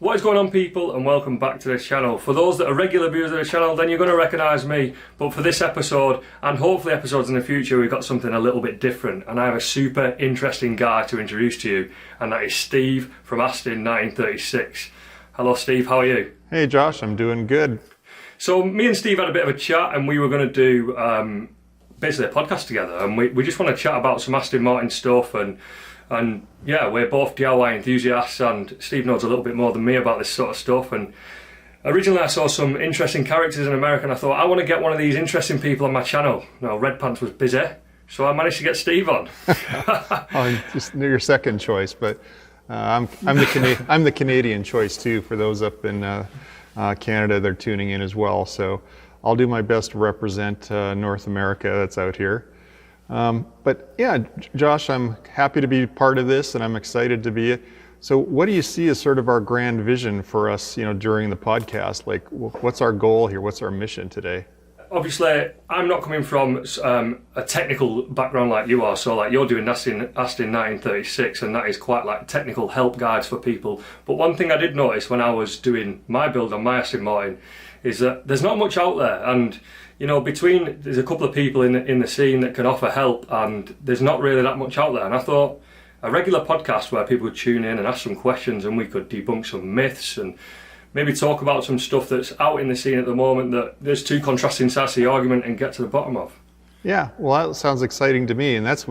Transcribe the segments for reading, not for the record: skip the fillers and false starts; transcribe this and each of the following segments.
What is going on, people, and welcome back to this channel. For those that are regular viewers of the channel, then you're going to recognise me, but for this episode, and hopefully episodes in the future, we've got something a little bit different, and I have a super interesting guy to introduce to you, and that is Steve from Astons 1936. Hello Steve, how are you? Hey Josh, I'm doing good. So me and Steve had a bit of a chat, and we were going to do basically a podcast together, and we just want to chat about some Aston Martin stuff, and yeah, we're both DIY enthusiasts, and Steve knows a little bit more than me about this sort of stuff. And originally I saw some interesting characters in America, and I thought, I want to get one of these interesting people on my channel. No, Red Pants was busy, so I managed to get Steve on. Oh, just your second choice, but I'm the Canadian choice too. For those up in Canada, they're tuning in as well. So I'll do my best to represent North America that's out here. But yeah, Josh, I'm happy to be part of this, and I'm excited to be it. So what do you see as sort of our grand vision for us, during the podcast? Like, what's our goal here? What's our mission today? Obviously, I'm not coming from a technical background like you are. So like you're doing Aston 1936, and that is quite like technical help guides for people. But one thing I did notice when I was doing my build on my Aston Martin is that there's not much out there, and there's a couple of people in the scene that can offer help, and there's not really that much out there. And I thought a regular podcast where people would tune in and ask some questions, and we could debunk some myths and maybe talk about some stuff that's out in the scene at the moment that there's two contrasting sides to the argument, and get to the bottom of. Yeah, well, that sounds exciting to me, and that's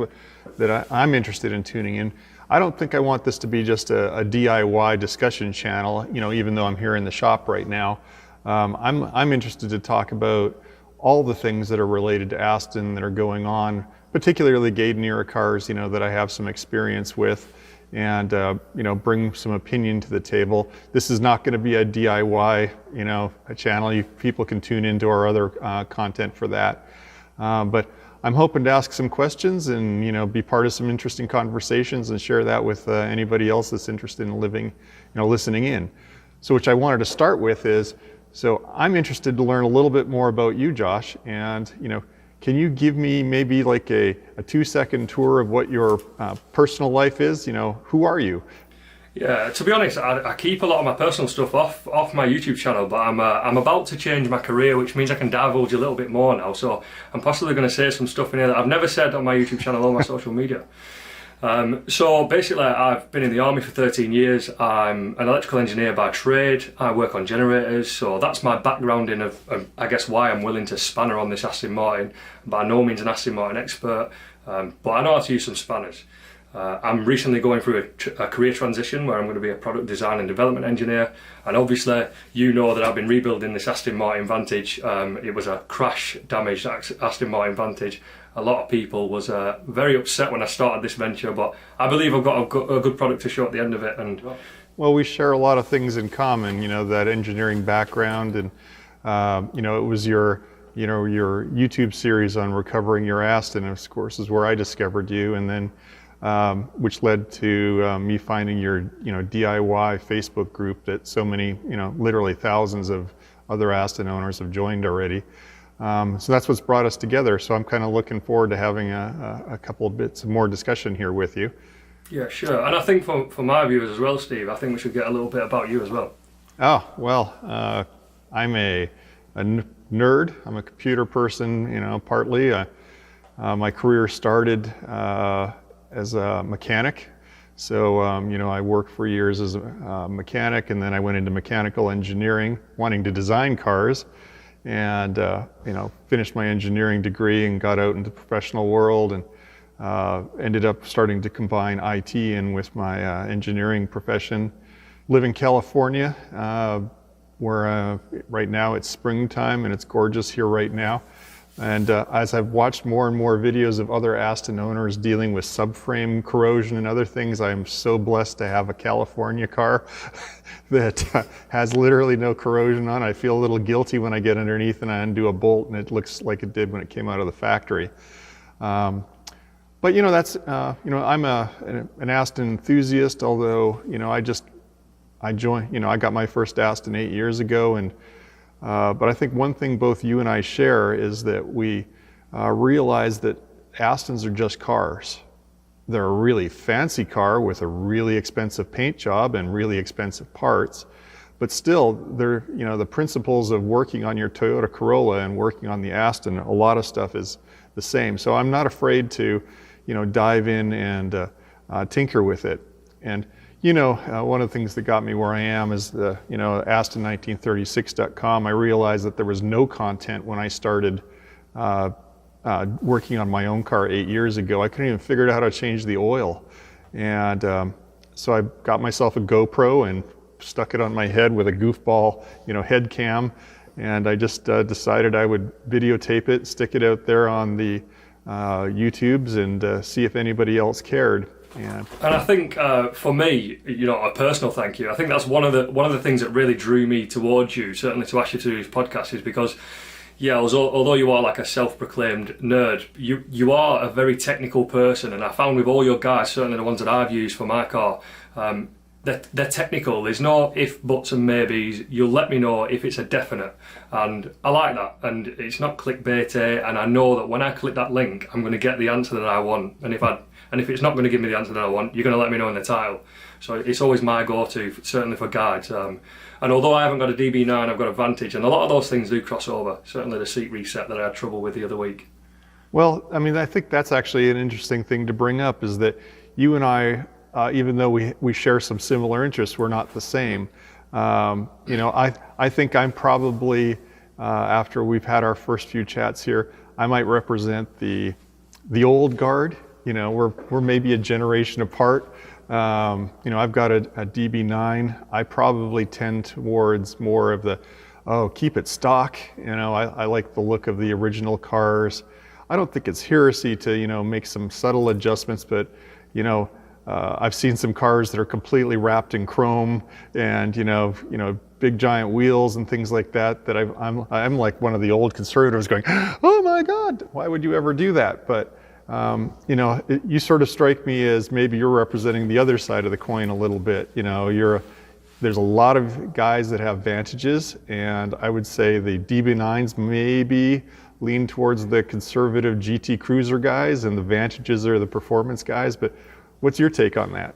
I'm interested in tuning in. I don't think I want this to be just a DIY discussion channel, even though I'm here in the shop right now. I'm interested to talk about all the things that are related to Aston that are going on, particularly Gaiden era cars, that I have some experience with, and bring some opinion to the table. This is not going to be a DIY, a channel. People can tune into our other content for that. But I'm hoping to ask some questions and be part of some interesting conversations and share that with anybody else that's interested in listening in. So, which I wanted to start with is, so I'm interested to learn a little bit more about you, Josh, and can you give me maybe like a 2-second tour of what your personal life is? Who are you? Yeah, to be honest, I keep a lot of my personal stuff off my YouTube channel, but I'm about to change my career, which means I can divulge a little bit more now. So I'm possibly going to say some stuff in here that I've never said on my YouTube channel or my social media. So basically, I've been in the army for 13 years. I'm an electrical engineer by trade. I work on generators, so that's my background in I guess why I'm willing to spanner on this Aston Martin. By no means an Aston Martin expert, but I know how to use some spanners. I'm recently going through a career transition where I'm going to be a product design and development engineer, and obviously that I've been rebuilding this Aston Martin Vantage. It was a crash damaged Aston Martin Vantage. A lot of people was very upset when I started this venture, but I believe I've got a good product to show at the end of it. And well, we share a lot of things in common, that engineering background, and it was your YouTube series on recovering your Aston, of course, is where I discovered you, and then which led to me finding your DIY Facebook group that so many, literally thousands of other Aston owners have joined already. So that's what's brought us together. So I'm kind of looking forward to having a couple of bits of more discussion here with you. Yeah, sure. And I think for my viewers as well, Steve, I think we should get a little bit about you as well. Oh, well, I'm a nerd. I'm a computer person, partly. My career started as a mechanic. So, I worked for years as a mechanic, and then I went into mechanical engineering, wanting to design cars, and, finished my engineering degree and got out into the professional world, and ended up starting to combine IT in with my engineering profession. Live in California, where right now it's springtime and it's gorgeous here right now. And as I've watched more and more videos of other Aston owners dealing with subframe corrosion and other things, I am so blessed to have a California car that has literally no corrosion on. I feel a little guilty when I get underneath and I undo a bolt and it looks like it did when it came out of the factory. But that's, I'm an Aston enthusiast, although, I got my first Aston 8 years ago, and but I think one thing both you and I share is that we realize that Astons are just cars. they're a really fancy car with a really expensive paint job and really expensive parts, but still, they're, the principles of working on your Toyota Corolla and working on the Aston, a lot of stuff is the same. So I'm not afraid to, dive in and tinker with it. And one of the things that got me where I am is the, Aston1936.com. I realized that there was no content when I started working on my own car 8 years ago. I couldn't even figure out how to change the oil. And so I got myself a GoPro and stuck it on my head with a goofball, head cam. And I just decided I would videotape it, stick it out there on the YouTubes and see if anybody else cared. And I think for me, a personal thank you. I think that's one of the things that really drew me towards you, certainly to ask you to do this podcast, is because, although you are like a self-proclaimed nerd, you are a very technical person, and I found with all your guys, certainly the ones that I've used for my car, they're technical. There's no if, buts and maybes. You'll let me know if it's a definite, and I like that. And it's not clickbaity, and I know that when I click that link, I'm going to get the answer that I want. And if it's not going to give me the answer that I want, you're going to let me know in the title. So it's always my go-to, certainly for guides. And although I haven't got a DB9, I've got a Vantage, and a lot of those things do cross over. Certainly the seat reset that I had trouble with the other week. Well, I think that's actually an interesting thing to bring up, is that you and I, even though we share some similar interests, we're not the same. I think I'm probably, after we've had our first few chats here, I might represent the old guard. We're maybe a generation apart. I've got a DB9. I probably tend towards more of the, keep it stock. I like the look of the original cars. I don't think it's heresy to, make some subtle adjustments, but, I've seen some cars that are completely wrapped in chrome and, big giant wheels and things like that, I'm like one of the old conservatives going, oh my God, why would you ever do that? But, you sort of strike me as maybe you're representing the other side of the coin a little bit. There's a lot of guys that have Vantages, and I would say the DB9s maybe lean towards the conservative GT Cruiser guys, and the Vantages are the performance guys. But what's your take on that?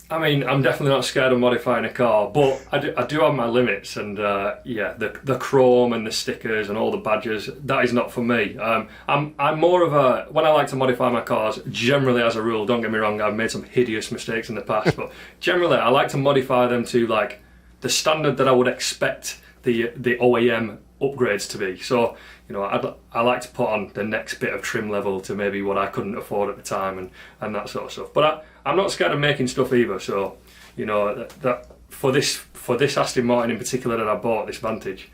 I'm definitely not scared of modifying a car, but I do have my limits, and the chrome and the stickers and all the badges, that is not for me. I'm more of a, when I like to modify my cars, generally as a rule, don't get me wrong, I've made some hideous mistakes in the past, but generally I like to modify them to like the standard that I would expect the OEM upgrades to be. So, I like to put on the next bit of trim level to maybe what I couldn't afford at the time and that sort of stuff. But I'm not scared of making stuff either. So, that for this Aston Martin in particular that I bought, this Vantage,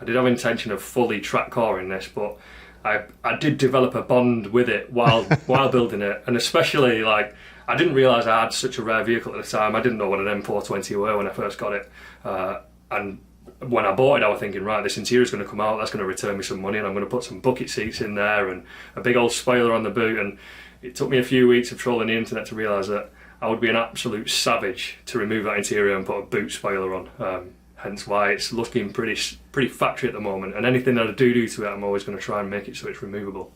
I did have intention of fully track coring this, but I did develop a bond with it while building it, and especially I didn't realise I had such a rare vehicle at the time. I didn't know what an M420 were when I first got it, and when I bought it, I was thinking, right, this interior is going to come out, that's going to return me some money, and I'm going to put some bucket seats in there and a big old spoiler on the boot. And it took me a few weeks of trolling the internet to realise that I would be an absolute savage to remove that interior and put a boot spoiler on. Hence why it's looking pretty factory at the moment. And anything that I do to it, I'm always going to try and make it so it's removable.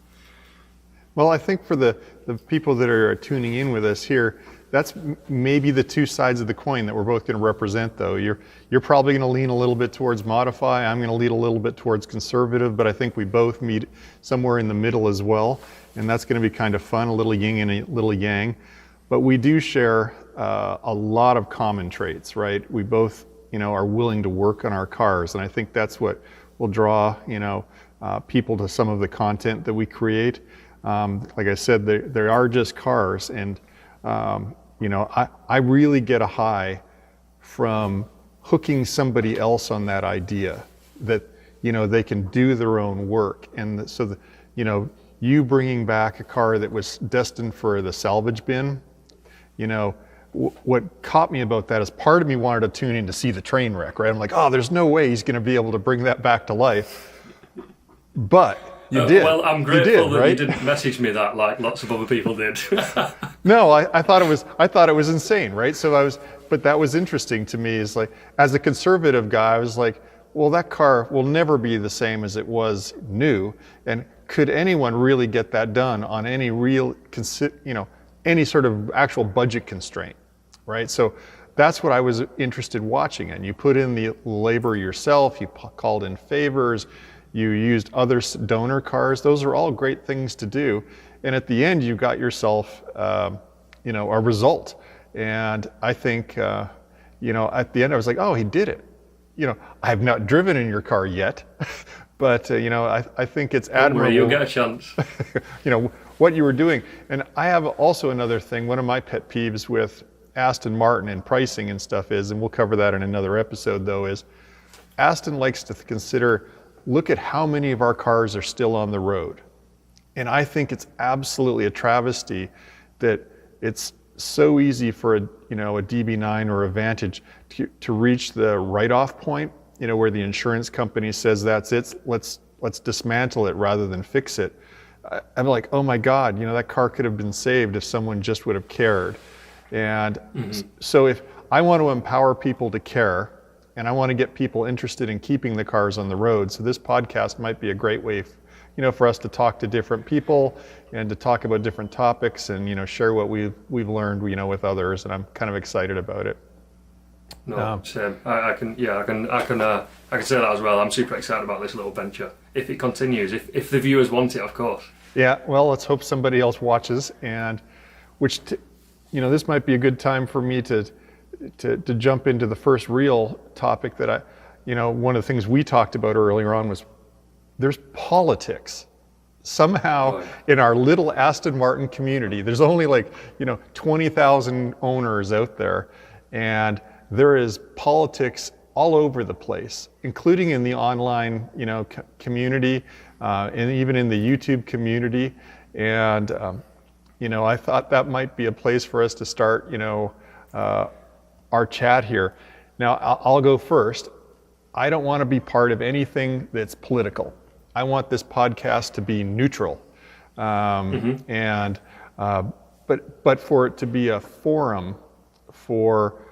Well, I think for the people that are tuning in with us here, that's maybe the two sides of the coin that we're both going to represent, though. You're probably going to lean a little bit towards modify. I'm going to lean a little bit towards conservative, but I think we both meet somewhere in the middle as well, and that's going to be kind of fun, a little yin and a little yang. But we do share a lot of common traits, right? We both, are willing to work on our cars, and I think that's what will draw, people to some of the content that we create. Like I said, they are just cars, and I really get a high from hooking somebody else on that idea that, they can do their own work. And so, you bringing back a car that was destined for the salvage bin, what caught me about that is part of me wanted to tune in to see the train wreck, right? I'm like, oh, there's no way he's going to be able to bring that back to life. But you did. Well, I'm grateful that right? you didn't message me that like lots of other people did. No, I thought it was insane, right? But that was interesting to me, is like, as a conservative guy, I was like, well, that car will never be the same as it was new. And could anyone really get that done on any real, any sort of actual budget constraint, right? So that's what I was interested watching. And you put in the labor yourself, you called in favors, you used other donor cars. Those are all great things to do. And at the end, you got yourself, a result. And I think, at the end, I was like, oh, he did it. I have not driven in your car yet, but, I think it's admirable. You'll get a chance. What you were doing. And I have also another thing, one of my pet peeves with Aston Martin and pricing and stuff is, and we'll cover that in another episode though, is Aston likes to consider, look at how many of our cars are still on the road. And I think it's absolutely a travesty that it's so easy for a DB9 or a Vantage to reach the write-off point, where the insurance company says that's it, let's dismantle it rather than fix it. I'm like, oh my God, that car could have been saved if someone just would have cared. And so if I want to empower people to care, and I want to get people interested in keeping the cars on the road, so this podcast might be a great way, for us to talk to different people and to talk about different topics and, share what we've learned, with others. And I'm kind of excited about it. No, same. I can say that as well. I'm super excited about this little venture. If it continues, if the viewers want it, of course. Yeah, well, let's hope somebody else watches, and this might be a good time for me to jump into the first real topic that one of the things we talked about earlier on was there's politics. Somehow in our little Aston Martin community, there's only 20,000 owners out there, and there is politics all over the place, including in the online, community, and even in the YouTube community. And, I thought that might be a place for us to start, our chat here. Now, I'll go first. I don't want to be part of anything that's political. I want this podcast to be neutral, and but for it to be a forum for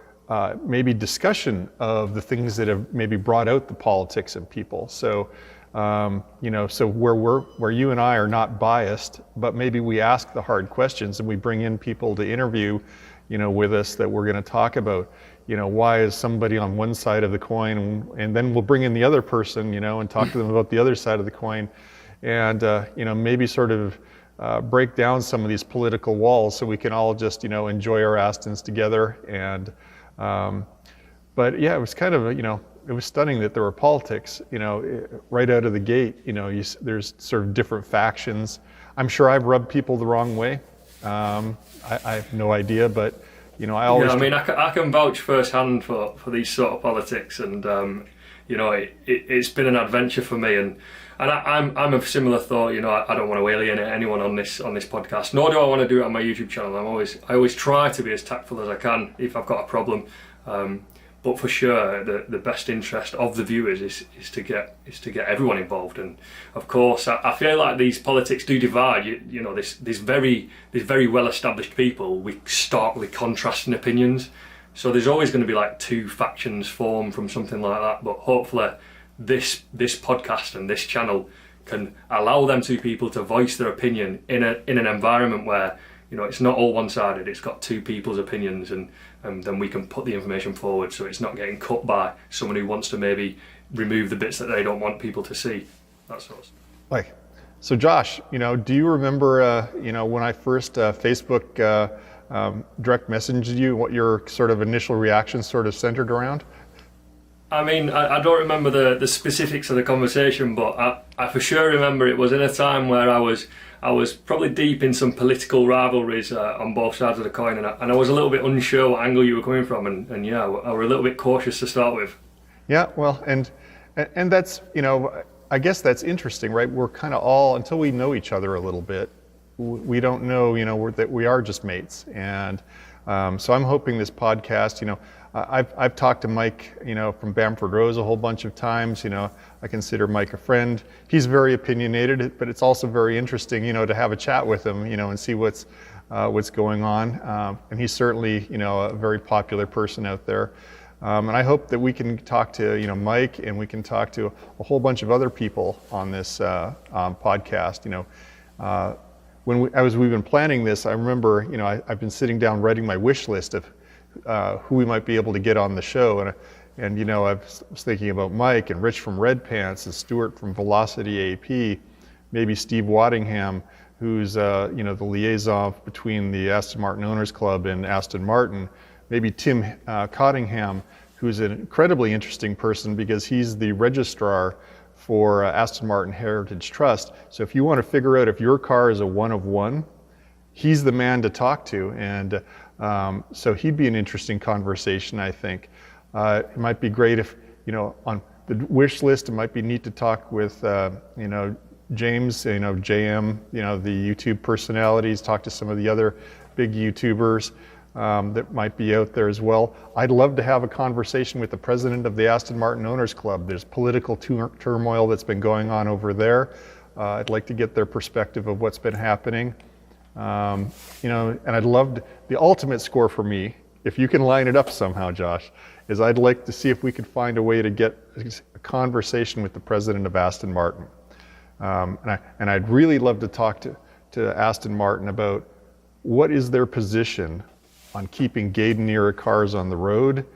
maybe discussion of the things that have maybe brought out the politics in people. So, so where you and I are not biased, but maybe we ask the hard questions and we bring in people to interview, with us that we're going to talk about. Why is somebody on one side of the coin, and then we'll bring in the other person, and talk to them about the other side of the coin, and maybe sort of break down some of these political walls so we can all just enjoy our Astons together. And but yeah, it was kind of it was stunning that there were politics, right out of the gate. There's sort of different factions. I'm sure I've rubbed people the wrong way. I have no idea, but I always. Yeah, I mean, I can vouch firsthand for these sort of politics, and it's been an adventure for me, and I'm of similar thought. I don't want to alienate anyone on this podcast, nor do I want to do it on my YouTube channel. I always try to be as tactful as I can if I've got a problem. But for sure, the best interest of the viewers is to get everyone involved. And of course, I feel like these politics do divide. These very well established people with starkly contrasting opinions. So there's always going to be two factions formed from something like that. But hopefully, this podcast and this channel can allow them two people to voice their opinion in an environment where it's not all one-sided. It's got two people's opinions, and then we can put the information forward so it's not getting cut by someone who wants to maybe remove the bits that they don't want people to see. That sort of stuff. So Josh, do you remember, when I first Facebook direct messaged you, what your sort of initial reaction sort of centered around? I mean, I don't remember the specifics of the conversation, but I for sure remember it was in a time where I was probably deep in some political rivalries on both sides of the coin, and I was a little bit unsure what angle you were coming from, and yeah, I were a little bit cautious to start with. Yeah, well, and that's, I guess that's interesting, right? We're kind of all, until we know each other a little bit, we don't know, that we are just mates. And so I'm hoping this podcast, I've talked to Mike, from Bamford Rose a whole bunch of times. I consider Mike a friend. He's very opinionated, but it's also very interesting, to have a chat with him, and see what's going on. And he's certainly, a very popular person out there. And I hope that we can talk to, Mike, and we can talk to a whole bunch of other people on this podcast. we've been planning this, I remember, I've been sitting down writing my wish list of who we might be able to get on the show, and I was thinking about Mike and Rich from Red Pants and Stuart from Velocity AP, maybe Steve Waddingham, who's the liaison between the Aston Martin Owners Club and Aston Martin, maybe Tim Cottingham, who's an incredibly interesting person because he's the registrar for Aston Martin Heritage Trust. So if you want to figure out if your car is a one of one, he's the man to talk to, and so he'd be an interesting conversation, I think. It might be great if, on the wish list, it might be neat to talk with, James, JM, the YouTube personalities, talk to some of the other big YouTubers that might be out there as well. I'd love to have a conversation with the president of the Aston Martin Owners Club. There's political turmoil that's been going on over there. I'd like to get their perspective of what's been happening. And I'd love the ultimate score for me, if you can line it up somehow, Josh, is I'd like to see if we could find a way to get a conversation with the president of Aston Martin. And I'd really love to talk to Aston Martin about what is their position on keeping Gaydon era cars on the road.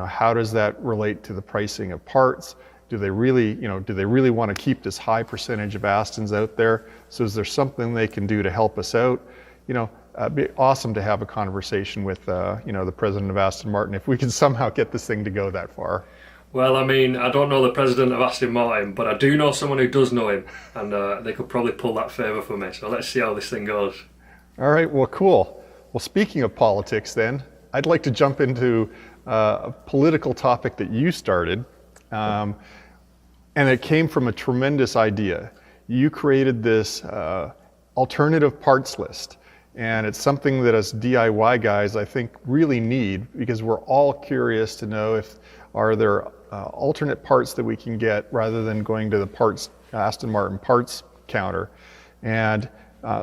How does that relate to the pricing of parts? Do they really want to keep this high percentage of Astons out there? So is there something they can do to help us out? It'd be awesome to have a conversation with, the president of Aston Martin if we can somehow get this thing to go that far. Well, I don't know the president of Aston Martin, but I do know someone who does know him, and they could probably pull that favour for me. So let's see how this thing goes. All right, well, cool. Well, speaking of politics then, I'd like to jump into a political topic that you started, and it came from a tremendous idea. You created this alternative parts list, and it's something that us DIY guys, I think, really need, because we're all curious to know if are there alternate parts that we can get rather than going to the Aston Martin parts counter. And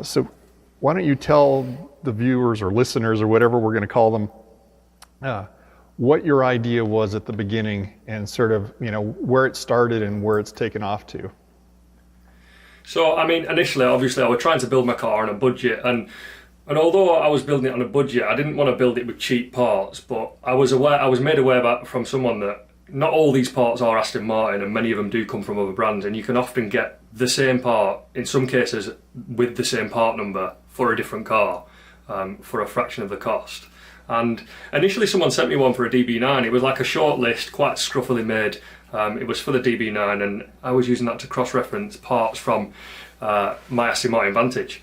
so why don't you tell the viewers or listeners or whatever we're going to call them, what your idea was at the beginning and sort of, where it started and where it's taken off to. So, initially, obviously, I was trying to build my car on a budget, and although I was building it on a budget, I didn't want to build it with cheap parts, but I was made aware from someone that not all these parts are Aston Martin, and many of them do come from other brands, and you can often get the same part, in some cases with the same part number, for a different car, for a fraction of the cost. And initially someone sent me one for a DB9. It was like a short list, quite scruffily made. It was for the DB9, and I was using that to cross-reference parts from my Aston Martin Vantage.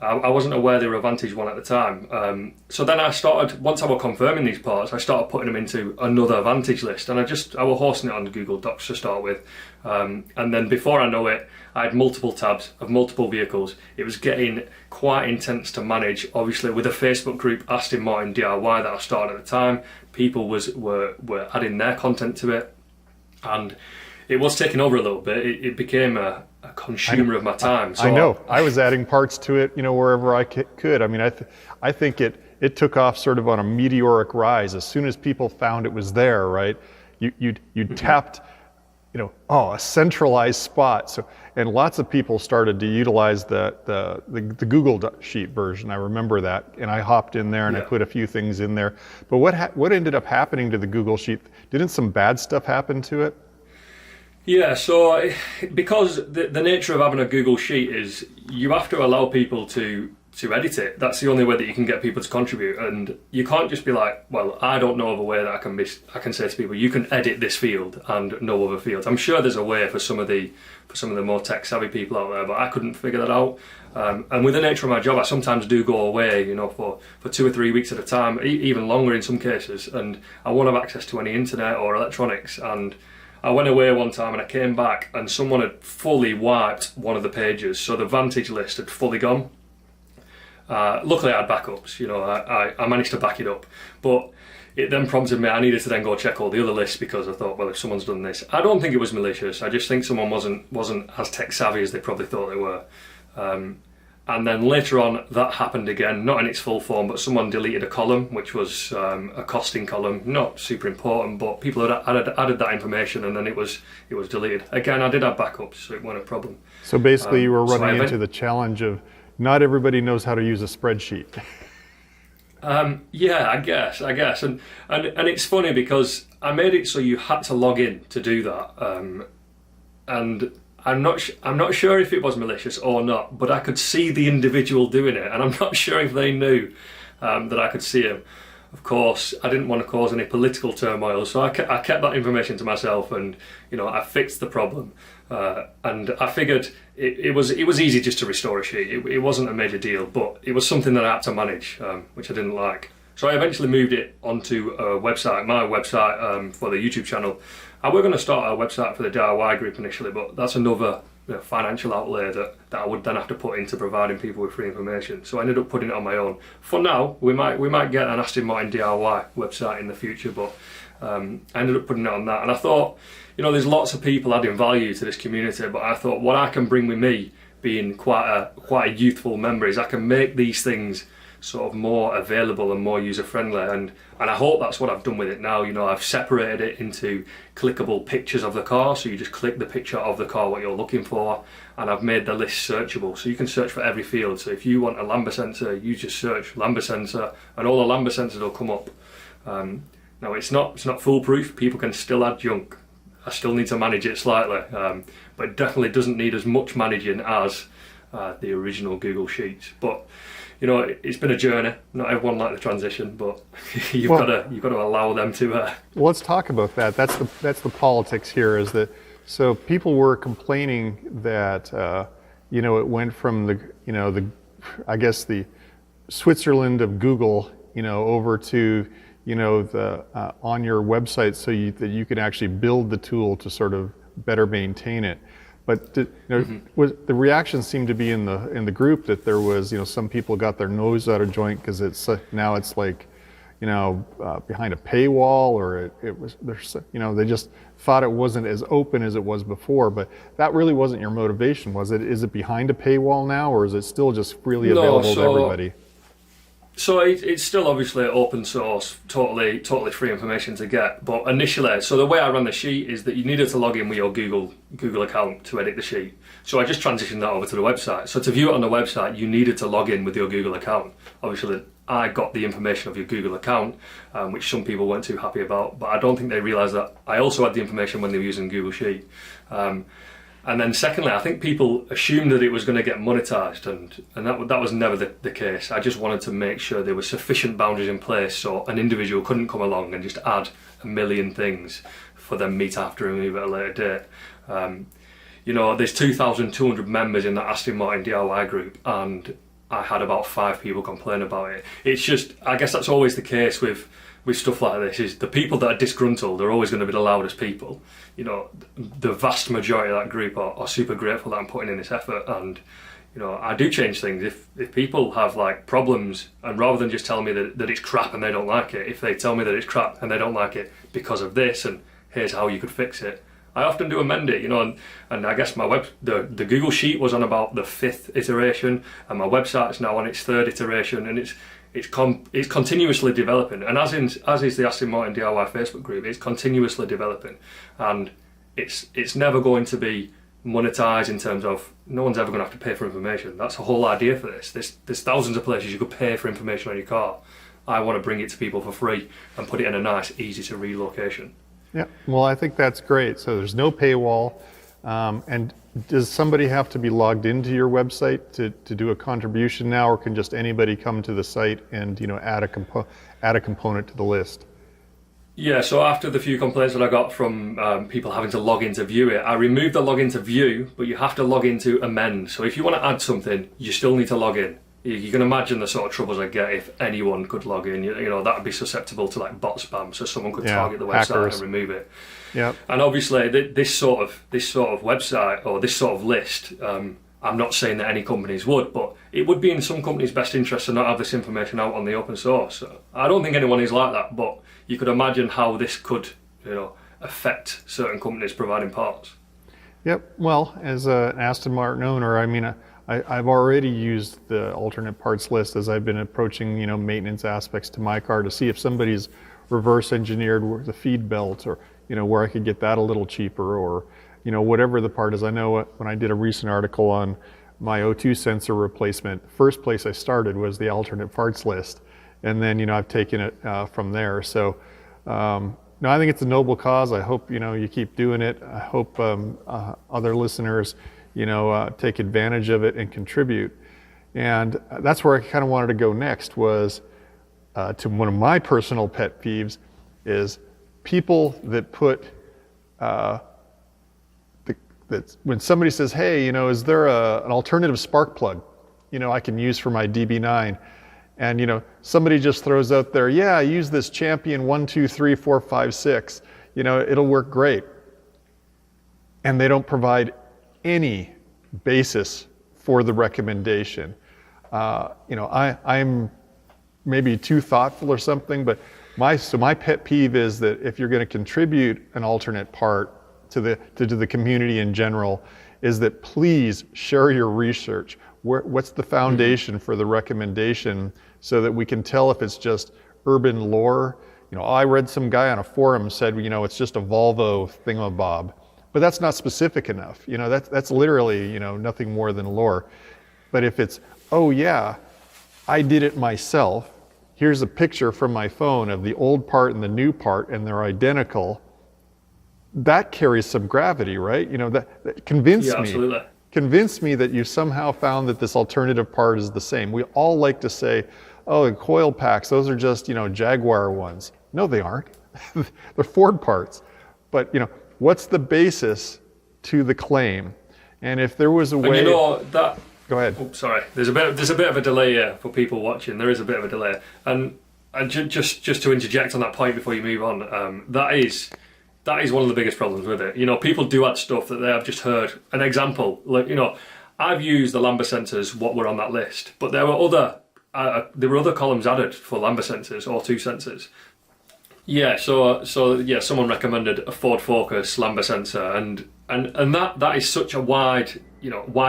I wasn't aware they were a Vantage one at the time. So then I started, once I was confirming these parts, I started putting them into another Vantage list, and I was hosting it on Google Docs to start with. And then before I know it, I had multiple tabs of multiple vehicles. It was getting quite intense to manage. Obviously, with a Facebook group, Aston Martin DIY, that I started at the time, people were adding their content to it, and it was taking over a little bit. It became a consumer of my time. So I know. I was adding parts to it, wherever I could. I think it took off sort of on a meteoric rise. As soon as people found it was there, right? You tapped, a centralized spot. So, and lots of people started to utilize the Google Sheet version. I remember that, and I hopped in there and I put a few things in there. But what ended up happening to the Google Sheet? Didn't some bad stuff happen to it? Yeah, so because the nature of having a Google Sheet is you have to allow people to edit it. That's the only way that you can get people to contribute, and you can't just be like, well, I don't know of a way that I can say to people, you can edit this field and no other fields. I'm sure there's a way for some of the more tech savvy people out there, but I couldn't figure that out. And with the nature of my job, I sometimes do go away, for 2 or 3 weeks at a time, even longer in some cases, and I won't have access to any internet or electronics. And I went away one time and I came back and someone had fully wiped one of the pages, so the Vantage list had fully gone. Luckily I had backups, I managed to back it up, but it then prompted me, I needed to then go check all the other lists, because I thought, well, if someone's done this, I don't think it was malicious, I just think someone wasn't as tech savvy as they probably thought they were. And then later on, that happened again, not in its full form, but someone deleted a column, which was a costing column, not super important, but people had added that information, and then it was deleted. Again, I did have backups, so it wasn't a problem. So basically you were running into the challenge of not everybody knows how to use a spreadsheet. Yeah, I guess, and it's funny because I made it so you had to log in to do that, and I'm not sure if it was malicious or not, but I could see the individual doing it, and I'm not sure if they knew that I could see him. Of course, I didn't want to cause any political turmoil, so I kept that information to myself, and I fixed the problem. And I figured it was easy just to restore a sheet. It wasn't a major deal, but it was something that I had to manage, which I didn't like. So I eventually moved it onto a website, my website for the YouTube channel. I were going to start a website for the DIY group initially, but that's another financial outlay that I would then have to put into providing people with free information. So I ended up putting it on my own. For now, we might get an Aston Martin DIY website in the future, but I ended up putting it on that. And I thought, there's lots of people adding value to this community, but I thought what I can bring with me, being quite a youthful member, is I can make these things sort of more available and more user friendly, and I hope that's what I've done with it now. I've separated it into clickable pictures of the car, so you just click the picture of the car what you're looking for, and I've made the list searchable, so you can search for every field. So if you want a lambda sensor, you just search lambda sensor and all the lambda sensors will come up. Now it's not foolproof, people can still add junk. I still need to manage it slightly, but it definitely doesn't need as much managing as the original Google Sheets. But it's been a journey. Not everyone liked the transition, but you've got to allow them to. Well, let's talk about that. That's the politics here. Is that so? People were complaining that it went from the I guess the Switzerland of Google over to the on your website, so that you could actually build the tool to sort of better maintain it. But was the reaction seemed to be in the group that there was some people got their nose out of joint because it's now it's like behind a paywall, or it was they just thought it wasn't as open as it was before. But that really wasn't your motivation, was it? Is it behind a paywall now, or is it still just freely available to everybody? So it's still obviously open source, totally free information to get. But initially, so the way I ran the sheet is that you needed to log in with your Google account to edit the sheet. So I just transitioned that over to the website. So to view it on the website, you needed to log in with your Google account. Obviously, I got the information of your Google account, which some people weren't too happy about. But I don't think they realised that I also had the information when they were using Google Sheet. And then secondly, I think people assumed that it was going to get monetized, and that was never the case. I just wanted to make sure there were sufficient boundaries in place so an individual couldn't come along and just add a million things for them me to have to remove at a later date. There's 2,200 members in the Aston Martin DIY group, and I had about 5 people complain about it. It's just, I guess that's always the case with stuff like this, is the people that are disgruntled are always going to be the loudest people. The vast majority of that group are super grateful that I'm putting in this effort, and I do change things. If people have like problems, and rather than just telling me that it's crap and they don't like it, if they tell me that it's crap and they don't like it because of this and here's how you could fix it, I often do amend it, and I guess the Google Sheet was on about the 5th iteration, and my website's now on its 3rd iteration, and it's continuously developing, and as is the Aston Martin DIY Facebook group, it's continuously developing, and it's never going to be monetized in terms of no one's ever going to have to pay for information. That's the whole idea for this. There's thousands of places you could pay for information on your car. I want to bring it to people for free and put it in a nice, easy to read location. Yeah, well, I think that's great. So there's no paywall, and does somebody have to be logged into your website to do a contribution now, or can just anybody come to the site and add a component to the list? Yeah, so after the few complaints that I got from people having to log in to view it, I removed the login to view, but you have to log in to amend. So if you want to add something, you still need to log in. You can imagine the sort of troubles I get if anyone could log in. That would be susceptible to like bot spam, so someone could target the website hackers. and remove it. Yeah. And obviously, this sort of website or this sort of list, I'm not saying that any companies would, but it would be in some companies' best interest to not have this information out on the open source. So I don't think anyone is like that, but you could imagine how this could, affect certain companies providing parts. Yep. Well, as an Aston Martin owner, I mean, I've already used the alternate parts list as I've been approaching, maintenance aspects to my car to see if somebody's reverse engineered the feed belt, or, where I could get that a little cheaper, or, whatever the part is. I know when I did a recent article on my O2 sensor replacement, first place I started was the alternate parts list. And then, I've taken it from there. So, no, I think it's a noble cause. I hope, you keep doing it. I hope other listeners, take advantage of it and contribute. And that's where I kind of wanted to go next, was to one of my personal pet peeves is people that put, when somebody says, hey, is there an alternative spark plug, I can use for my DB9? And somebody just throws out there, yeah, use this Champion 1, 2, 3, 4, 5, 6. It'll work great. And they don't provide any basis for the recommendation. I'm maybe too thoughtful or something, but my pet peeve is that if you're going to contribute an alternate part to the community in general, is that please share your research. What's the foundation for the recommendation, so that we can tell if it's just urban lore. I read some guy on a forum said, it's just a Volvo thingamabob, but that's not specific enough. That's literally, nothing more than lore. But if it's, oh yeah, I did it myself, here's a picture from my phone of the old part and the new part, and they're identical, that carries some gravity, right? That convince me. Absolutely. Convince me that you somehow found that this alternative part is the same. We all like to say, oh, the coil packs, those are just, Jaguar ones. No, they aren't. They're Ford parts. But, what's the basis to the claim? And if there was a way... that... Go ahead. Oh, sorry. There's a bit of a delay here for people watching. There is a bit of a delay. And just to interject on that point before you move on, that is one of the biggest problems with it. People do add stuff that they have just heard. An example, I've used the lambda sensors, what were on that list, but there were other columns added for lambda sensors or O2 sensors. Yeah, so someone recommended a Ford Focus lambda sensor, and that is such a wide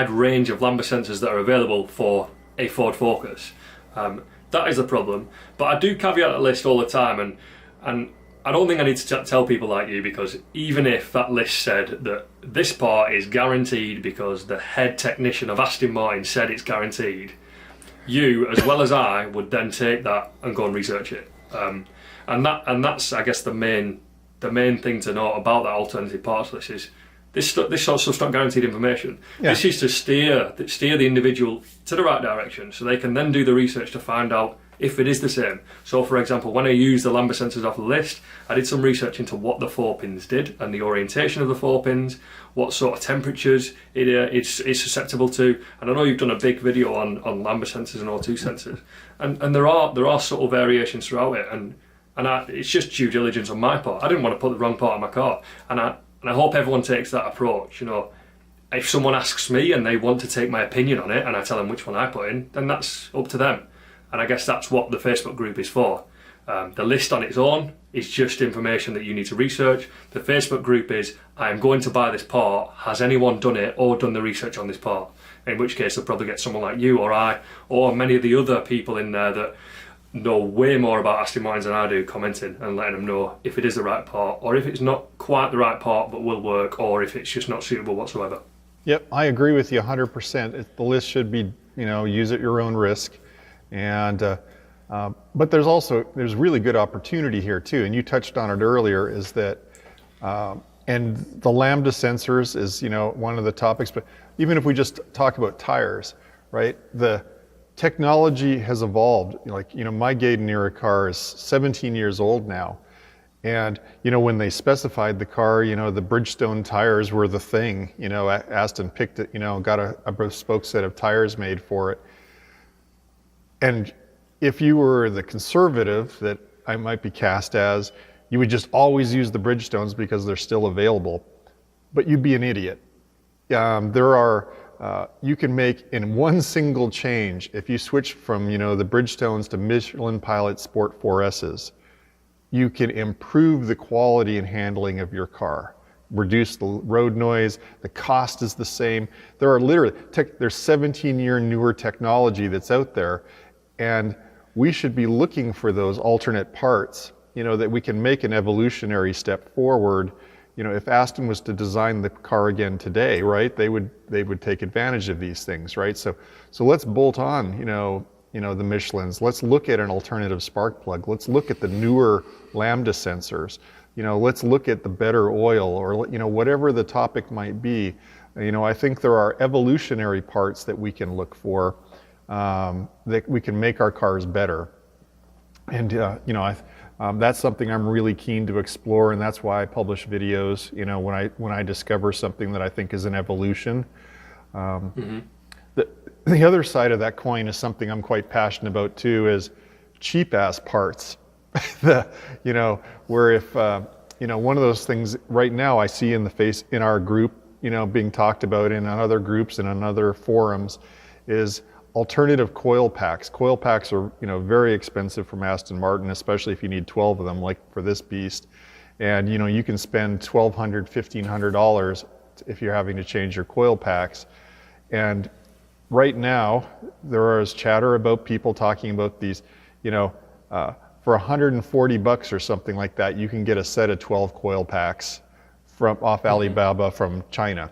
range of lambda sensors that are available for a Ford Focus. That is the problem. But I do caveat the list all the time, and I don't think I need to tell people like you, because even if that list said that this part is guaranteed because the head technician of Aston Martin said it's guaranteed, you, as well as I, would then take that and go and research it. And that's, I guess, the main thing to note about that alternative parts list is this sort of stuff's not guaranteed information. Yeah. This is to steer the individual to the right direction, so they can then do the research to find out if it is the same. So, for example, when I used the lambda sensors off the list, I did some research into what the 4 pins did and the orientation of the 4 pins, what sort of temperatures it's susceptible to. And I know you've done a big video on lambda sensors and O2 sensors, and there are subtle variations throughout it, and it's just due diligence on my part. I didn't want to put the wrong part on my car, and I hope everyone takes that approach. If someone asks me and they want to take my opinion on it, and I tell them which one I put in, then that's up to them. And I guess that's what the Facebook group is for. The list on its own is just information that you need to research. The Facebook group is, I am going to buy this part. Has anyone done it or done the research on this part? In which case they'll probably get someone like you or I, or many of the other people in there that know way more about Aston Martins than I do, commenting and letting them know if it is the right part, or if it's not quite the right part but will work, or if it's just not suitable whatsoever. Yep, I agree with you 100%. The list should be, use at your own risk. And but there's really good opportunity here too, and you touched on it earlier, is that and the lambda sensors is one of the topics. But even if we just talk about tires, right? The technology has evolved. My Gaydon era car is 17 years old now, and when they specified the car, the Bridgestone tires were the thing. Aston picked it, got a bespoke set of tires made for it. And if you were the conservative that I might be cast as, you would just always use the Bridgestones because they're still available. But you'd be an idiot. You can make in one single change, if you switch from the Bridgestones to Michelin Pilot Sport 4S's, you can improve the quality and handling of your car, reduce the road noise, the cost is the same. There are literally, there's 17-year newer technology that's out there, and we should be looking for those alternate parts, that we can make an evolutionary step forward, if Aston was to design the car again today, right, they would take advantage of these things, right? So let's bolt on, the Michelins. Let's look at an alternative spark plug. Let's look at the newer lambda sensors. Let's look at the better oil, or whatever the topic might be. I think there are evolutionary parts that we can look for, that we can make our cars better. And that's something I'm really keen to explore, and that's why I publish videos. When I discover something that I think is an evolution. The other side of that coin is something I'm quite passionate about too, is cheap ass parts. Where if one of those things right now I see in our group, being talked about in other groups and on other forums, is alternative coil packs. Coil packs are very expensive from Aston Martin, especially if you need 12 of them, like for this beast. And you can spend $1,200, $1,500 if you're having to change your coil packs. And right now there is chatter about people talking about these, for $140 or something like that, you can get a set of 12 coil packs off Alibaba from China.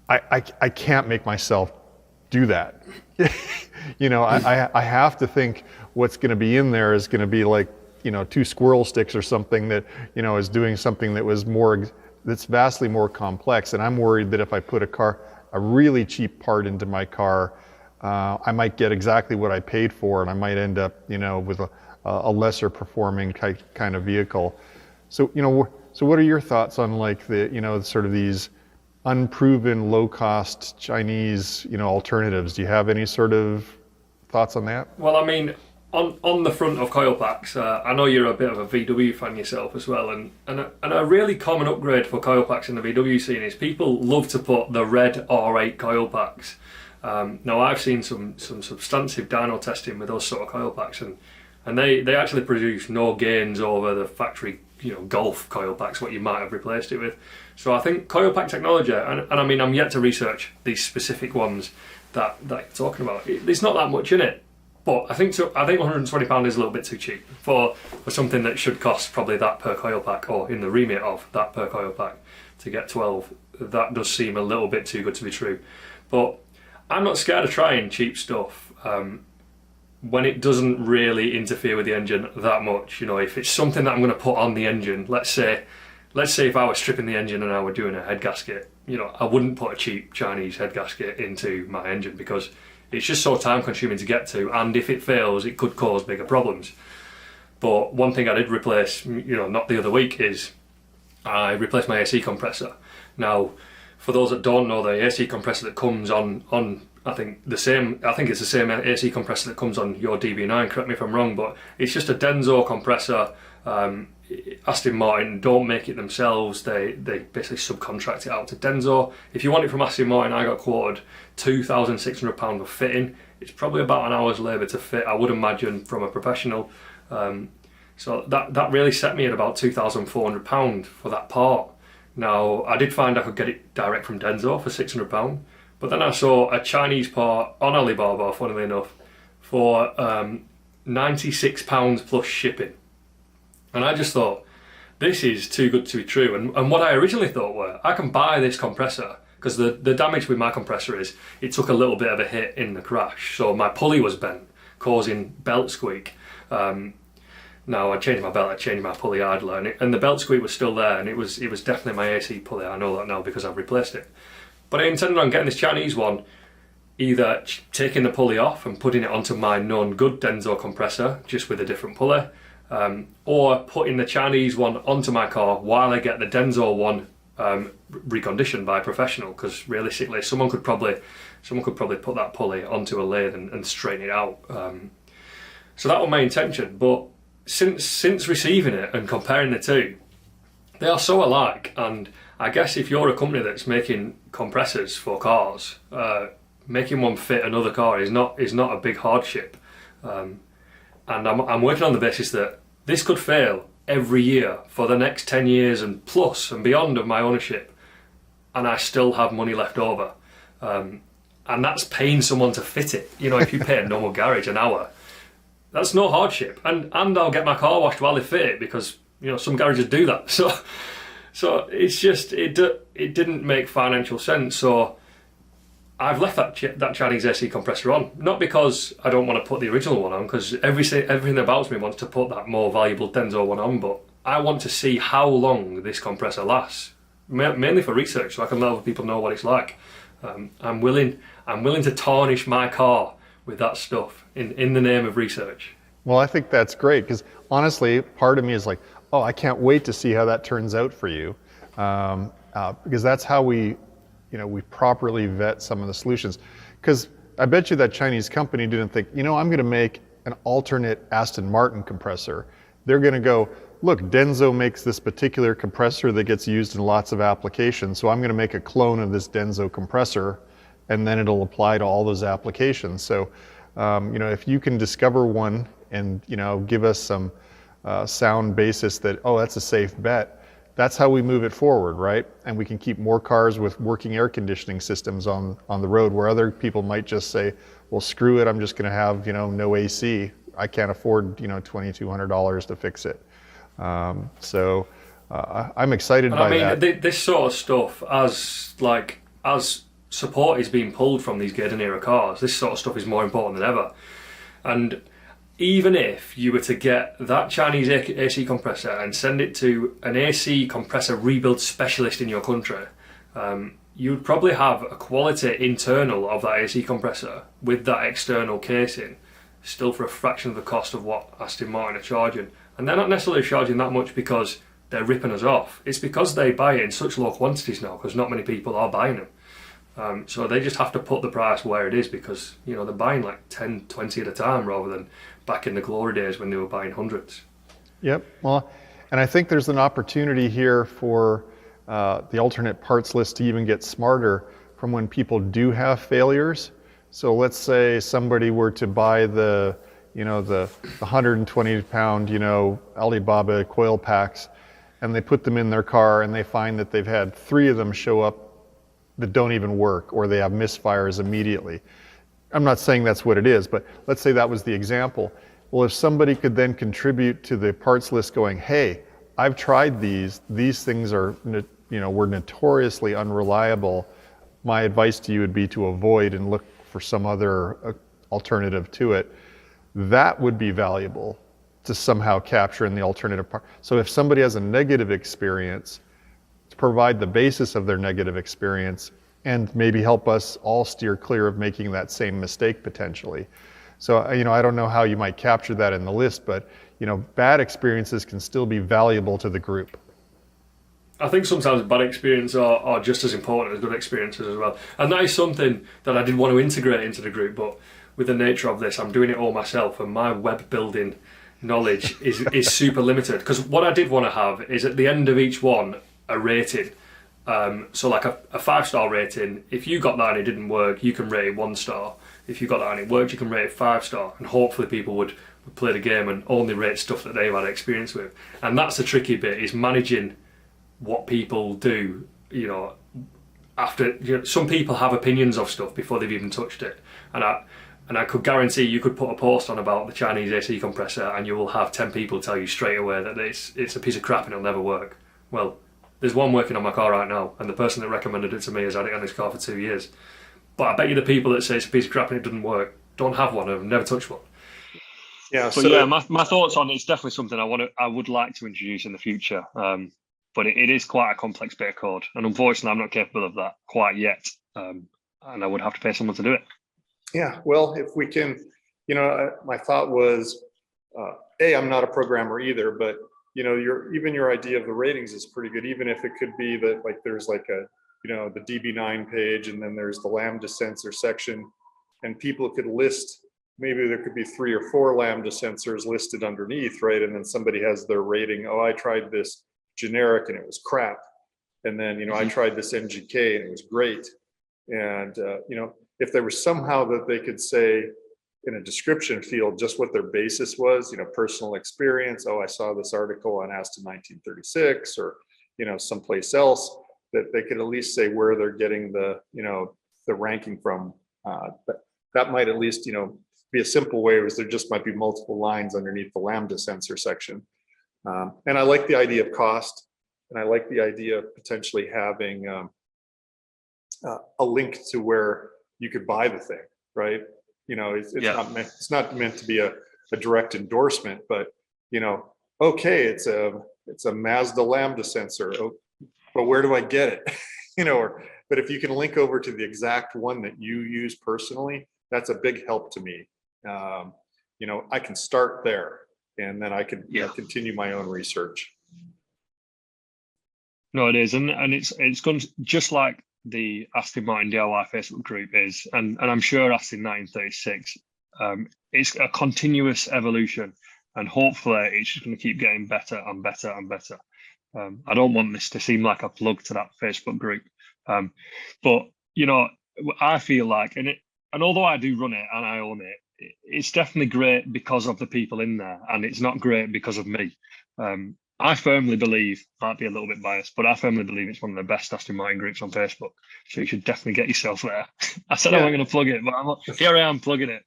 I can't make myself do that. I have to think what's going to be in there is going to be like, 2 squirrel sticks or something that, is doing something that's vastly more complex. And I'm worried that if I put a really cheap part into my car, I might get exactly what I paid for, and I might end up, with a lesser performing kind of vehicle. So what are your thoughts on like the, sort of these unproven low-cost Chinese, alternatives? Do you have any sort of thoughts on that? Well, I mean, on the front of coil packs, I know you're a bit of a VW fan yourself as well, and a really common upgrade for coil packs in the VW scene is people love to put the red R8 coil packs. Now I've seen some substantive dyno testing with those sort of coil packs, and they actually produce no gains over the factory Golf coil packs, what you might have replaced it with. So I think coil pack technology, and I mean, I'm yet to research these specific ones that you're talking about. There's not that much in it, but I think £120 is a little bit too cheap for something that should cost probably that per coil pack, or in the remit of that per coil pack, to get 12. That does seem a little bit too good to be true. But I'm not scared of trying cheap stuff when it doesn't really interfere with the engine that much. If it's something that I'm going to put on the engine, let's say if I was stripping the engine and I were doing a head gasket, I wouldn't put a cheap Chinese head gasket into my engine, because it's just so time consuming to get to, and if it fails it could cause bigger problems. But one thing I did replace, not the other week, is I replaced my AC compressor. Now, for those that don't know, the AC compressor that comes on I think it's the same AC compressor that comes on your DB9, correct me if I'm wrong, but it's just a Denso compressor. Aston Martin don't make it themselves, they basically subcontract it out to Denso. If you want it from Aston Martin, I got quoted £2,600 for fitting. It's probably about an hour's labour to fit, I would imagine, from a professional. So that really set me at about £2,400 for that part. Now, I did find I could get it direct from Denso for £600, but then I saw a Chinese part on Alibaba, funnily enough, for £96 plus shipping. And I just thought, this is too good to be true. And what I originally thought were, I can buy this compressor, because the damage with my compressor is it took a little bit of a hit in the crash. So my pulley was bent, causing belt squeak. Now I changed my belt, I changed my pulley idler, and the belt squeak was still there, and it was definitely my AC pulley. I know that now because I've replaced it. But I intended on getting this Chinese one, either taking the pulley off and putting it onto my known good Denso compressor, just with a different pulley, or putting the Chinese one onto my car while I get the Denso one reconditioned by a professional, because realistically someone could probably put that pulley onto a lathe and straighten it out. So that was my intention. But since receiving it and comparing the two, they are so alike. And I guess if you're a company that's making compressors for cars, making one fit another car is not a big hardship. And I'm working on the basis that this could fail every year for the next 10 years and plus and beyond of my ownership, and I still have money left over. And that's paying someone to fit it. If you pay a normal garage an hour, that's no hardship. And I'll get my car washed while they fit it, because some garages do that. So So it's just it didn't make financial sense. So I've left that Chinese AC compressor on, not because I don't want to put the original one on, because everything about me wants to put that more valuable Denso one on, but I want to see how long this compressor lasts, mainly for research, so I can let other people know what it's like. I'm willing to tarnish my car with that stuff in the name of research. Well, I think that's great, because honestly, part of me is like, oh, I can't wait to see how that turns out for you, because that's how we properly vet some of the solutions. Because I bet you that Chinese company didn't think, I'm going to make an alternate Aston Martin compressor. They're going to go, look, Denso makes this particular compressor that gets used in lots of applications, so I'm going to make a clone of this Denso compressor, and then it'll apply to all those applications. So, if you can discover one and, give us some sound basis that, oh, that's a safe bet, that's how we move it forward, right? And we can keep more cars with working air conditioning systems on the road, where other people might just say, well, screw it, I'm just going to have, no AC. I can't afford, $2,200 to fix it. So I'm excited by that. This sort of stuff, as support is being pulled from these Gaydon era cars, this sort of stuff is more important than ever. And even if you were to get that Chinese AC compressor and send it to an AC compressor rebuild specialist in your country, you would probably have a quality internal of that AC compressor with that external casing still for a fraction of the cost of what Aston Martin are charging. And they're not necessarily charging that much because they're ripping us off. It's because they buy it in such low quantities now, because not many people are buying them. So they just have to put the price where it is, because they're buying like 10, 20 at a time rather than back in the glory days when they were buying hundreds. Yep. Well, and I think there's an opportunity here for the alternate parts list to even get smarter from when people do have failures. So let's say somebody were to buy the 120 pound, Alibaba coil packs, and they put them in their car and they find that they've had 3 of them show up that don't even work, or they have misfires immediately. I'm not saying that's what it is, but let's say that was the example. Well, if somebody could then contribute to the parts list going, hey, I've tried these things are, were notoriously unreliable. My advice to you would be to avoid and look for some other alternative to it. That would be valuable to somehow capture in the alternative part. So if somebody has a negative experience, to provide the basis of their negative experience and maybe help us all steer clear of making that same mistake potentially. So, I don't know how you might capture that in the list, but, bad experiences can still be valuable to the group. I think sometimes bad experiences are just as important as good experiences as well. And that is something that I did want to integrate into the group, but with the nature of this, I'm doing it all myself, and my web building knowledge is super limited. Because what I did want to have is at the end of each one, a rating. So like a 5-star rating, if you got that and it didn't work, you can rate it 1 star. If you got that and it worked, you can rate it 5 star. And hopefully people would play the game and only rate stuff that they've had experience with. And that's the tricky bit, is managing what people do, after, some people have opinions of stuff before they've even touched it. And I could guarantee you could put a post on about the Chinese AC compressor and you will have 10 people tell you straight away that it's a piece of crap and it'll never work. Well, there's one working on my car right now, and the person that recommended it to me has had it on his car for 2 years. But I bet you the people that say it's a piece of crap and it doesn't work don't have one and have never touched one. Yeah, but yeah, my thoughts on it's definitely something I would like to introduce in the future. But it is quite a complex bit of code, and unfortunately, I'm not capable of that quite yet. And I would have to pay someone to do it. Yeah, well, if we can, my thought was, I'm not a programmer either, but your idea of the ratings is pretty good, even if it could be that like there's like a, the DB9 page, and then there's the Lambda sensor section, and people could list, maybe there could be 3 or 4 Lambda sensors listed underneath, right? And then somebody has their rating. Oh, I tried this generic and it was crap. And then, I tried this MGK and it was great. And, if there was somehow that they could say in a description field just what their basis was, personal experience. Oh, I saw this article on Aston 1936, or, someplace else, that they could at least say where they're getting the ranking from. But that might at least, be a simple way, was there just might be multiple lines underneath the Lambda sensor section. And I like the idea of cost. and I like the idea of potentially having a link to where you could buy the thing, right? It's not meant to be a direct endorsement, but okay, it's a Mazda Lambda sensor, but where do I get it? But if you can link over to the exact one that you use personally, that's a big help to me. I can start there, and then I can continue my own research. No, it is, and it's gone just like the Aston Martin DIY Facebook group is, and I'm sure Aston 1936. It's a continuous evolution, and hopefully it's just going to keep getting better and better and better. I don't want this to seem like a plug to that Facebook group, but I feel like, and although I do run it and I own it, it's definitely great because of the people in there, and it's not great because of me. I firmly believe, might be a little bit biased, but I firmly believe it's one of the best Aston Martin groups on Facebook. So you should definitely get yourself there. I said I wasn't going to plug it, but here I am plugging it.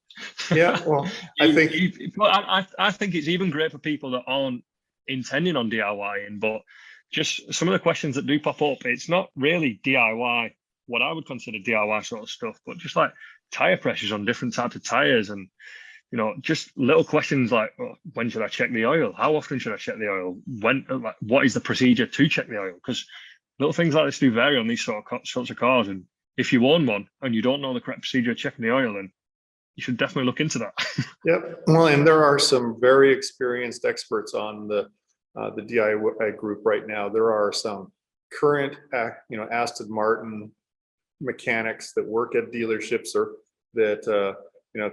Yeah, well, I think it's even great for people that aren't intending on DIYing, but just some of the questions that do pop up, it's not really DIY, what I would consider DIY sort of stuff, but just like tire pressures on different types of tires, and just little questions like, when should I check the oil? How often should I check the oil? What is the procedure to check the oil? Because little things like this do vary on these sorts of cars. And if you own one and you don't know the correct procedure of checking the oil, then you should definitely look into that. Yep. Well, and there are some very experienced experts on the DIY group right now. There are some current, Aston Martin mechanics that work at dealerships or that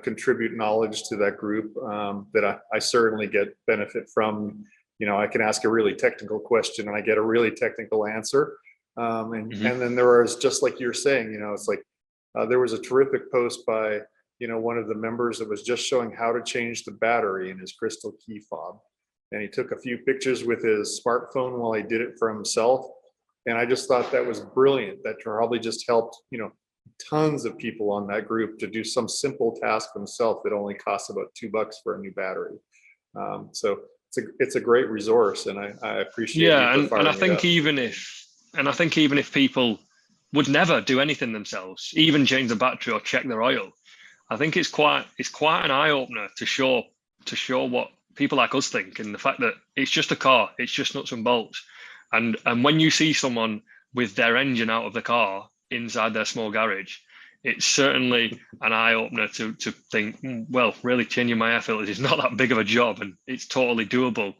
contribute knowledge to that group that I certainly get benefit from. I can ask a really technical question and I get a really technical answer. And then there is, just like you're saying, it's like there was a terrific post by one of the members that was just showing how to change the battery in his crystal key fob, and he took a few pictures with his smartphone while he did it for himself. And I just thought that was brilliant. That probably just helped tons of people on that group to do some simple task themselves that only costs about $2 for a new battery. So it's a great resource, and I appreciate. Yeah, and I think even if people would never do anything themselves, even change the battery or check their oil, I think it's quite an eye opener to show what people like us think, and the fact that it's just a car, it's just nuts and bolts, and when you see someone with their engine out of the car inside their small garage, it's certainly an eye-opener to think, well, really changing my air filters is not that big of a job, and it's totally doable.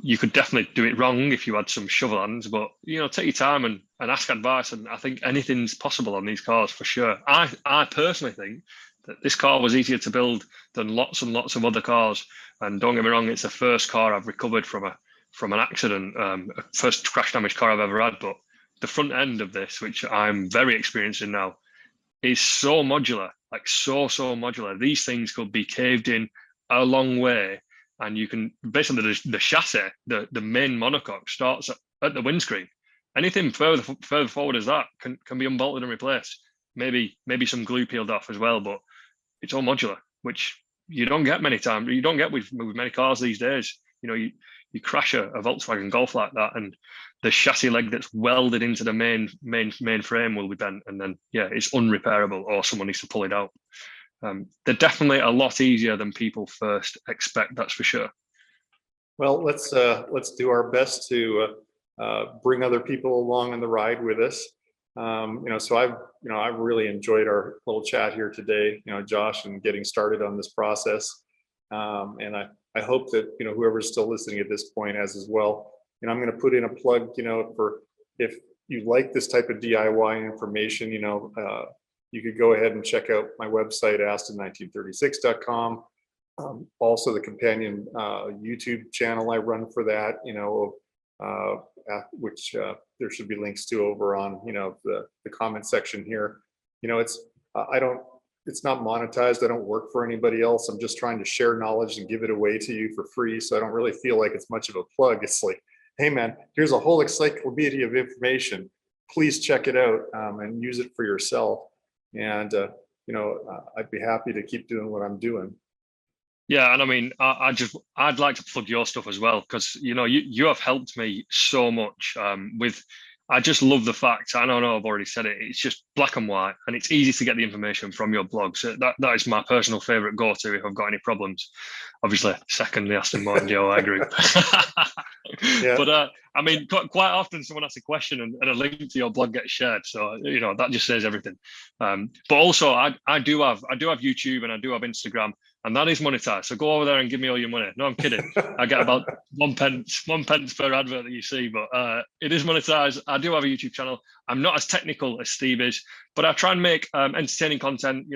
You could definitely do it wrong if you had some shovel hands, but take your time and ask advice, and I think anything's possible on these cars for sure. I personally think that this car was easier to build than lots and lots of other cars, and don't get me wrong, it's the first car I've recovered from an accident, first crash damage car I've ever had, but the front end of this, which I'm very experienced in now, is so modular, like so modular. These things could be caved in a long way, and you can basically the chassis, the main monocoque starts at the windscreen. Anything further forward as that can be unbolted and replaced. Maybe some glue peeled off as well, but it's all modular, which you don't get many times. You don't get with many cars these days. You crash a Volkswagen Golf like that, and the chassis leg that's welded into the main frame will be bent, and then it's unrepairable, or someone needs to pull it out. They're definitely a lot easier than people first expect, that's for sure. Well, let's do our best to bring other people along on the ride with us. So I've really enjoyed our little chat here today, Josh, and getting started on this process. And I hope that whoever's still listening at this point has as well. I'm going to put in a plug, for if you like this type of DIY information, you could go ahead and check out my website, aston1936.com. Also the companion YouTube channel I run for that, which there should be links to over on, the comment section here. It's not monetized. I don't work for anybody else. I'm just trying to share knowledge and give it away to you for free. So I don't really feel like it's much of a plug. It's like, hey man, here's a whole encyclopedia of information. Please check it out and use it for yourself. And I'd be happy to keep doing what I'm doing. Yeah, and I mean, I'd like to plug your stuff as well, because you have helped me so much with. I just love the fact. I know I've already said it. It's just black and white, and it's easy to get the information from your blog. So that is my personal favorite go-to if I've got any problems. Obviously, second the Aston Martin DIY group. Yeah. But I mean, quite often someone asks a question and a link to your blog gets shared. So that just says everything. But also, I do have YouTube and I do have Instagram. And that is monetized. So go over there and give me all your money. No, I'm kidding. I get about one pence per advert that you see, but it is monetized. I do have a YouTube channel. I'm not as technical as Steve is, but I try and make entertaining content,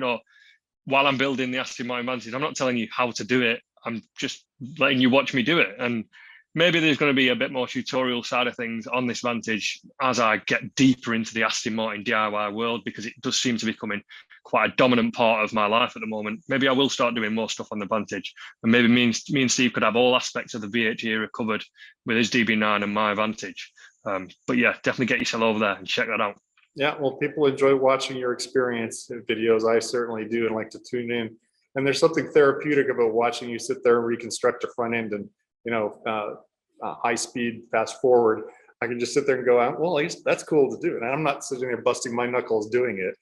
while I'm building the Aston Martin Vantage. I'm not telling you how to do it. I'm just letting you watch me do it. And maybe there's going to be a bit more tutorial side of things on this Vantage as I get deeper into the Aston Martin DIY world, because it does seem to be becoming quite a dominant part of my life at the moment. Maybe I will start doing more stuff on the Vantage, and maybe me and Steve could have all aspects of the V8 era covered with his DB9 and my Vantage. But yeah, definitely get yourself over there and check that out. Yeah, well, people enjoy watching your experience videos. I certainly do, and like to tune in. And there's something therapeutic about watching you sit there and reconstruct a front end and high speed, fast forward. I can just sit there and go, well, at least that's cool to do. And I'm not sitting there busting my knuckles doing it.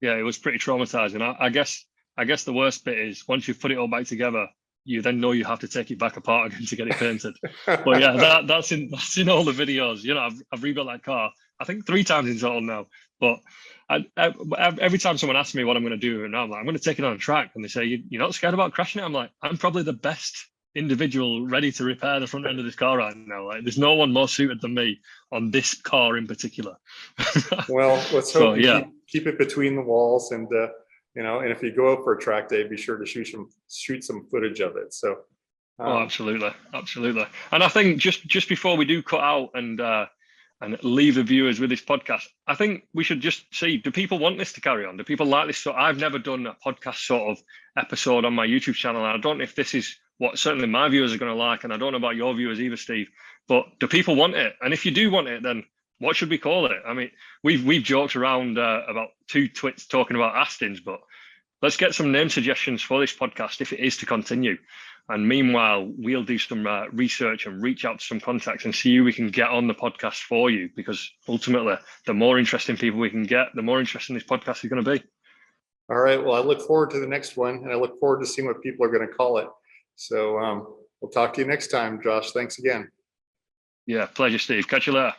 Yeah, it was pretty traumatizing. I guess the worst bit is once you've put it all back together, you then know you have to take it back apart again to get it painted. But yeah, that's in all the videos. I've rebuilt that car, I think 3 times in total now. But every time someone asks me what I'm going to do, and I'm like, I'm going to take it on a track, and they say, you're not scared about crashing it? I'm like, I'm probably the best individual ready to repair the front end of this car right now. Like, there's no one more suited than me on this car in particular. Well, let's hope keep it between the walls, and and if you go out for a track day, be sure to shoot some footage of it. So absolutely. And I think just before we do cut out and leave the viewers with this podcast, I think we should just see, do people want this to carry on? Do people like this? So I've never done a podcast sort of episode on my YouTube channel, and I don't know if this is what certainly my viewers are going to like, and I don't know about your viewers either, Steve, but do people want it? And if you do want it, then what should we call it? I mean, we've joked around about 2 twits talking about Astons, but let's get some name suggestions for this podcast if it is to continue. And meanwhile, we'll do some research and reach out to some contacts and see who we can get on the podcast for you, because ultimately, the more interesting people we can get, the more interesting this podcast is going to be. All right. Well, I look forward to the next one, and I look forward to seeing what people are going to call it. So we'll talk to you next time, Josh. Thanks again. Yeah, pleasure, Steve. Catch you later.